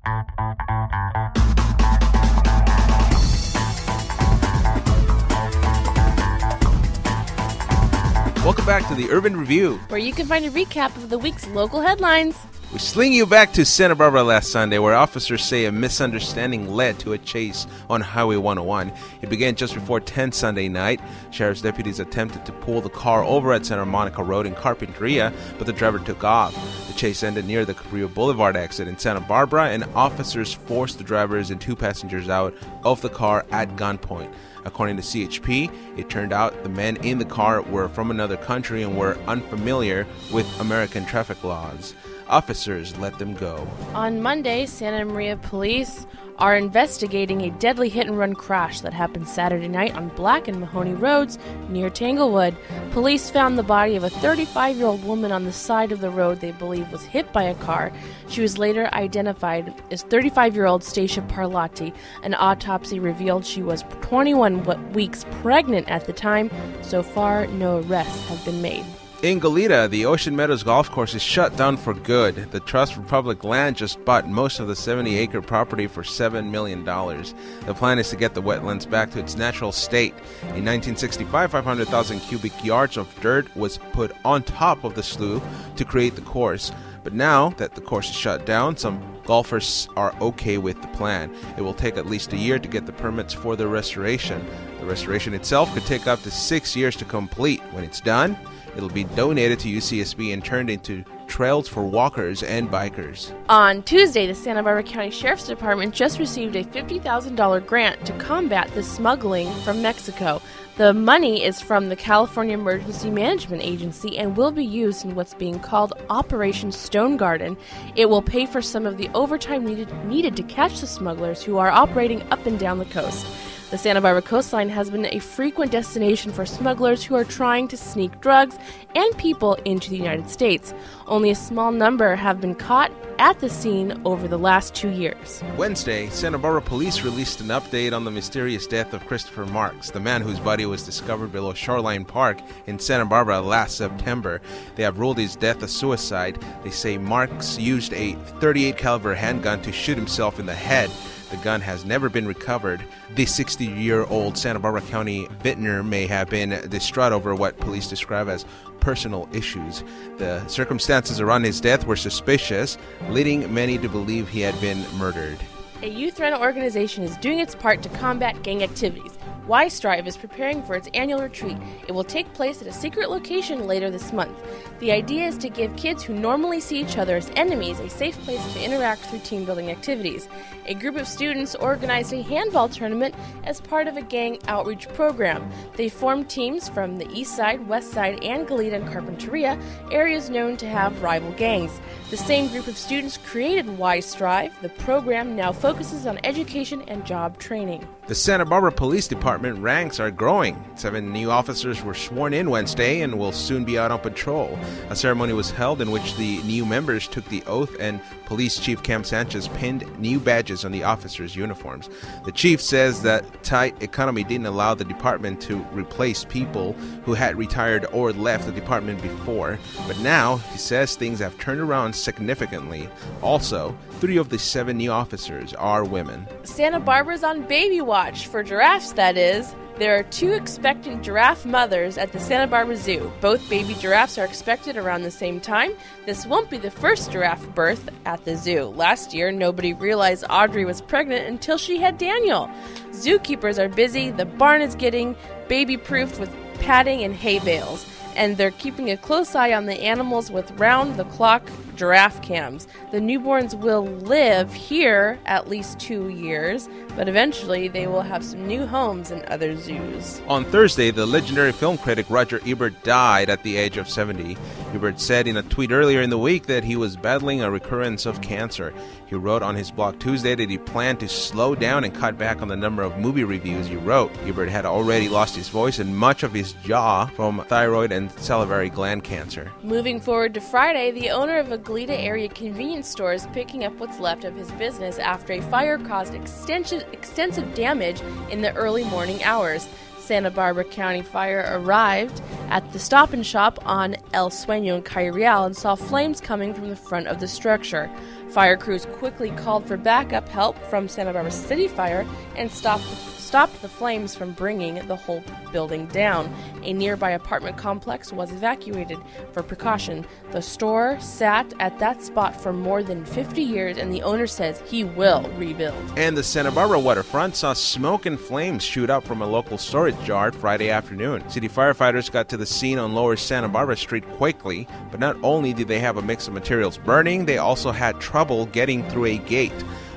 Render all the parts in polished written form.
Welcome back to the Urban Review, where you can find a recap of the week's local headlines. We sling you back to Santa Barbara last Sunday, where officers say a misunderstanding led to a chase on Highway 101. It began just before 10 Sunday night. Sheriff's deputies attempted to pull the car over at Santa Monica Road in Carpinteria, but the driver took off. The chase ended near the Carrillo Boulevard exit in Santa Barbara, and officers forced the drivers and two passengers out of the car at gunpoint. According to CHP, it turned out the men in the car were from another country and were unfamiliar with American traffic laws. Officers let them go. On Monday, Santa Maria police are investigating a deadly hit-and-run crash that happened Saturday night on Black and Mahoney Roads near Tanglewood. Police found the body of a 35-year-old woman on the side of the road they believe was hit by a car. She was later identified as 35-year-old Stacia Parlati. An autopsy revealed she was 21 weeks pregnant at the time. So far, no arrests have been made. In Goleta, the Ocean Meadows Golf Course is shut down for good. The Trust for Public Land just bought most of the 70-acre property for $7 million. The plan is to get the wetlands back to its natural state. In 1965, 500,000 cubic yards of dirt was put on top of the slough to create the course. But now that the course is shut down, some golfers are okay with the plan. It will take at least a year to get the permits for the restoration. The restoration itself could take up to 6 years to complete. When it's done, it'll be donated to UCSB and turned into trails for walkers and bikers. On Tuesday, the Santa Barbara County Sheriff's Department just received a $50,000 grant to combat the smuggling from Mexico. The money is from the California Emergency Management Agency and will be used in what's being called Operation Stone Garden. It will pay for some of the overtime needed to catch the smugglers who are operating up and down the coast. The Santa Barbara coastline has been a frequent destination for smugglers who are trying to sneak drugs and people into the United States. Only a small number have been caught at the scene over the last 2 years. Wednesday, Santa Barbara police released an update on the mysterious death of Christopher Marks, the man whose body was discovered below Shoreline Park in Santa Barbara last September. They have ruled his death a suicide. They say Marks used a .38 caliber handgun to shoot himself in the head. The gun has never been recovered. The 60-year-old Santa Barbara County vintner may have been distraught over what police describe as personal issues. The circumstances around his death were suspicious, leading many to believe he had been murdered. A youth-run organization is doing its part to combat gang activities. Y-Strive is preparing for its annual retreat. It will take place at a secret location later this month. The idea is to give kids who normally see each other as enemies a safe place to interact through team-building activities. A group of students organized a handball tournament as part of a gang outreach program. They formed teams from the East Side, West Side, and Goleta and Carpinteria, areas known to have rival gangs. The same group of students created Y-Strive. The program now focuses on education and job training. The Santa Barbara Police Department ranks are growing. 7 new officers were sworn in Wednesday and will soon be out on patrol. A ceremony was held in which the new members took the oath, and Police Chief Cam Sanchez pinned new badges on the officers' uniforms. The chief says that tight economy didn't allow the department to replace people who had retired or left the department before, but now he says things have turned around significantly. Also, 3 of the 7 new officers are women. Santa Barbara's on baby watch for giraffes, that is. There are 2 expectant giraffe mothers at the Santa Barbara Zoo. Both baby giraffes are expected around the same time. This won't be the first giraffe birth at the zoo. Last year, nobody realized Audrey was pregnant until she had Daniel. Zookeepers are busy. The barn is getting baby-proofed with padding and hay bales. And they're keeping a close eye on the animals with round-the-clock giraffe cams. The newborns will live here at least 2 years, but eventually they will have some new homes in other zoos. On Thursday, the legendary film critic Roger Ebert died at the age of 70. Ebert said in a tweet earlier in the week that he was battling a recurrence of cancer. He wrote on his blog Tuesday that he planned to slow down and cut back on the number of movie reviews he wrote. Ebert had already lost his voice and much of his jaw from thyroid and salivary gland cancer. Moving forward to Friday, the owner of a Goleta area convenience store is picking up what's left of his business after a fire caused extensive damage in the early morning hours. Santa Barbara County Fire arrived at the Stop and Shop on El Sueño in Calle Real and saw flames coming from the front of the structure. Fire crews quickly called for backup help from Santa Barbara City Fire and stopped the flames from bringing the whole building down. A nearby apartment complex was evacuated for precaution. The store sat at that spot for more than 50 years, and the owner says he will rebuild. And the Santa Barbara waterfront saw smoke and flames shoot up from a local storage yard Friday afternoon. City firefighters got to the scene on Lower Santa Barbara Street quickly, but not only did they have a mix of materials burning, they also had trouble getting through a gate.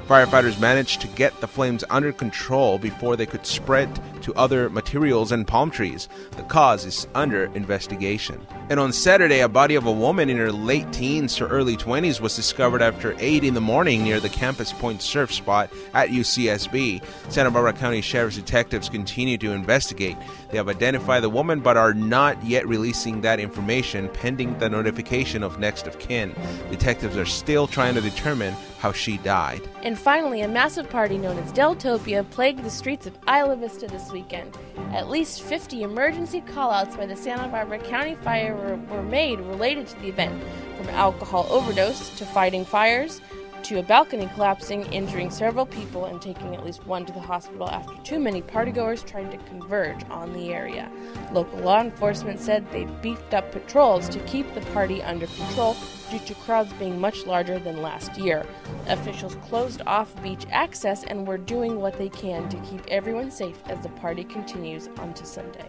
Firefighters managed to get the flames under control before they could spread to other materials and palm trees. The cause is under investigation. And on Saturday, a body of a woman in her late teens to early 20s was discovered after 8 in the morning near the Campus Point surf spot at UCSB. Santa Barbara County Sheriff's detectives continue to investigate. They have identified the woman but are not yet releasing that information pending the notification of next of kin. Detectives are still trying to determine how she died. And finally, a massive party known as Deltopia plagued the streets of Isla Vista this weekend. At least 50 emergency callouts by the Santa Barbara County Fire were made related to the event, from alcohol overdose to fighting fires to a balcony collapsing, injuring several people, and taking at least one to the hospital after too many partygoers tried to converge on the area. Local law enforcement said they beefed up patrols to keep the party under control due to crowds being much larger than last year. Officials closed off beach access and were doing what they can to keep everyone safe as the party continues onto Sunday.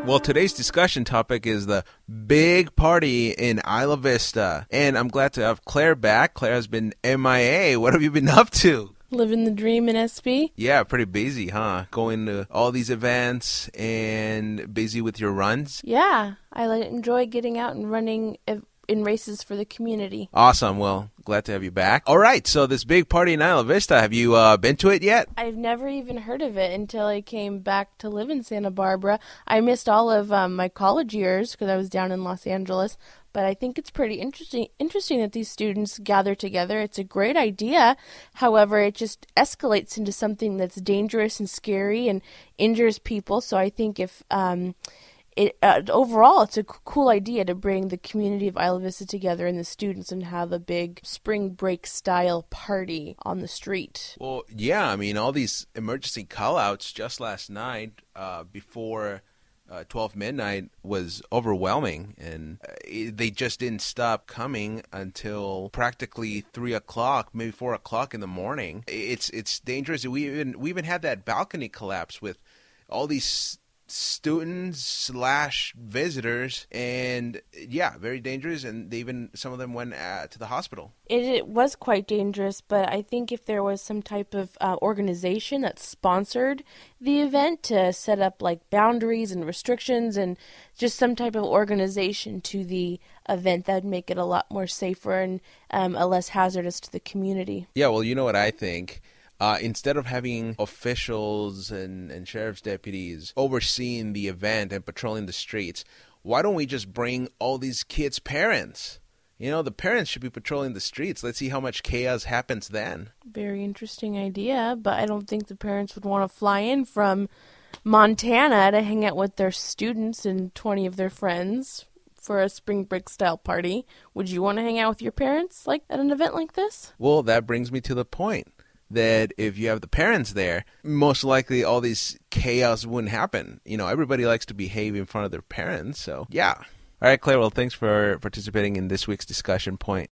Well, today's discussion topic is the big party in Isla Vista. And I'm glad to have Claire back. Claire has been MIA. What have you been up to? Living the dream in SB? Yeah, pretty busy, huh? Going to all these events and busy with your runs? Yeah, I enjoy getting out and running in races for the community. Awesome. Well, glad to have you back. All right, so this big party in Isla Vista, have you been to it yet? I've never even heard of it until I came back to live in Santa Barbara. I missed all of my college years because I was down in Los Angeles, but I think it's pretty interesting that these students gather together. It's a great idea. However, it just escalates into something that's dangerous and scary and injures people. So I think if overall, it's a cool idea to bring the community of Isla Vista together and the students and have a big spring break style party on the street. Well, yeah, I mean, all these emergency call-outs just last night before 12 midnight was overwhelming, and they just didn't stop coming until practically 3 o'clock, maybe 4 o'clock in the morning. It's dangerous. We even had that balcony collapse with all these students / visitors, and yeah, very dangerous, and some of them went to the hospital. It was quite dangerous, but I think if there was some type of organization that sponsored the event to set up like boundaries and restrictions and just some type of organization to the event, that would make it a lot more safer and a less hazardous to the community. Yeah, well, you know what I think? Instead of having officials and sheriff's deputies overseeing the event and patrolling the streets, why don't we just bring all these kids' parents? You know, the parents should be patrolling the streets. Let's see how much chaos happens then. Very interesting idea, but I don't think the parents would want to fly in from Montana to hang out with their students and 20 of their friends for a spring break style party. Would you want to hang out with your parents like at an event like this? Well, that brings me to the point that if you have the parents there, most likely all these chaos wouldn't happen. You know, everybody likes to behave in front of their parents, so yeah. All right, Claire, well, thanks for participating in this week's discussion point.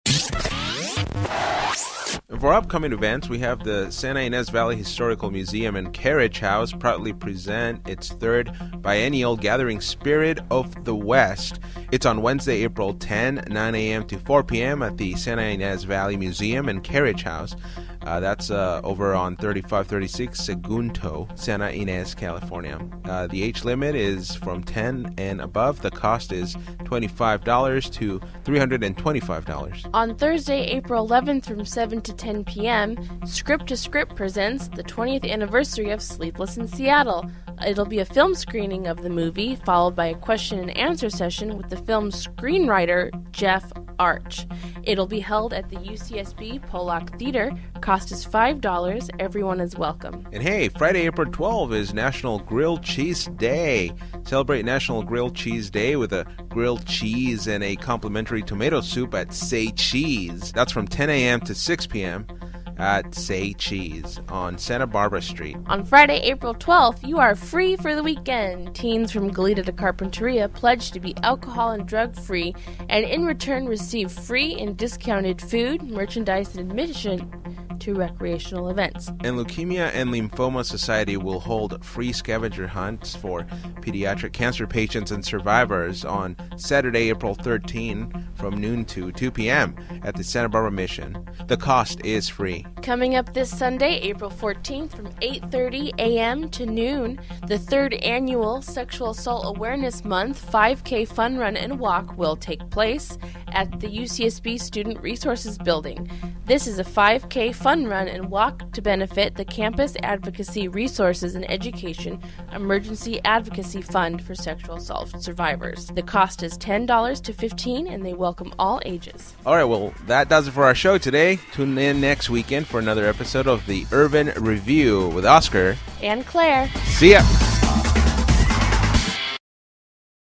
For upcoming events, we have the Santa Ynez Valley Historical Museum and Carriage House proudly present its third biennial gathering, Spirit of the West. It's on Wednesday, April 10, 9 a.m. to 4 p.m. at the Santa Ynez Valley Museum and Carriage House. That's over on 3536 Segundo, Santa Ynez, California. The age limit is from 10 and above. The cost is $25 to $325. On Thursday, April 11th from 7 to 10 p.m., Script to Script presents the 20th anniversary of Sleepless in Seattle. It'll be a film screening of the movie, followed by a question and answer session with the film's screenwriter, Jeff Arch. It'll be held at the UCSB Pollock Theater. Cost is $5. Everyone is welcome. And hey, Friday, April 12 is National Grilled Cheese Day. Celebrate National Grilled Cheese Day with a grilled cheese and a complimentary tomato soup at Say Cheese. That's from 10 a.m. to 6 p.m. at Say Cheese on Santa Barbara Street. On Friday, April 12th, you are free for the weekend. Teens from Goleta to Carpinteria pledge to be alcohol and drug-free and in return receive free and discounted food, merchandise, and admission to recreational events. And Leukemia and Lymphoma Society will hold free scavenger hunts for pediatric cancer patients and survivors on Saturday, April 13 from noon to 2 p.m. at the Santa Barbara Mission. The cost is free. Coming up this Sunday, April 14th from 8:30 a.m. to noon, the 3rd annual Sexual Assault Awareness Month 5K Fun Run and Walk will take place at the UCSB Student Resources Building. This is a 5K fun run and walk to benefit the Campus Advocacy Resources and Education Emergency Advocacy Fund for Sexual Assault Survivors. The cost is $10 to $15, and they welcome all ages. All right, well, that does it for our show today. Tune in next weekend for another episode of the Urban Review with Oscar And Claire. See ya.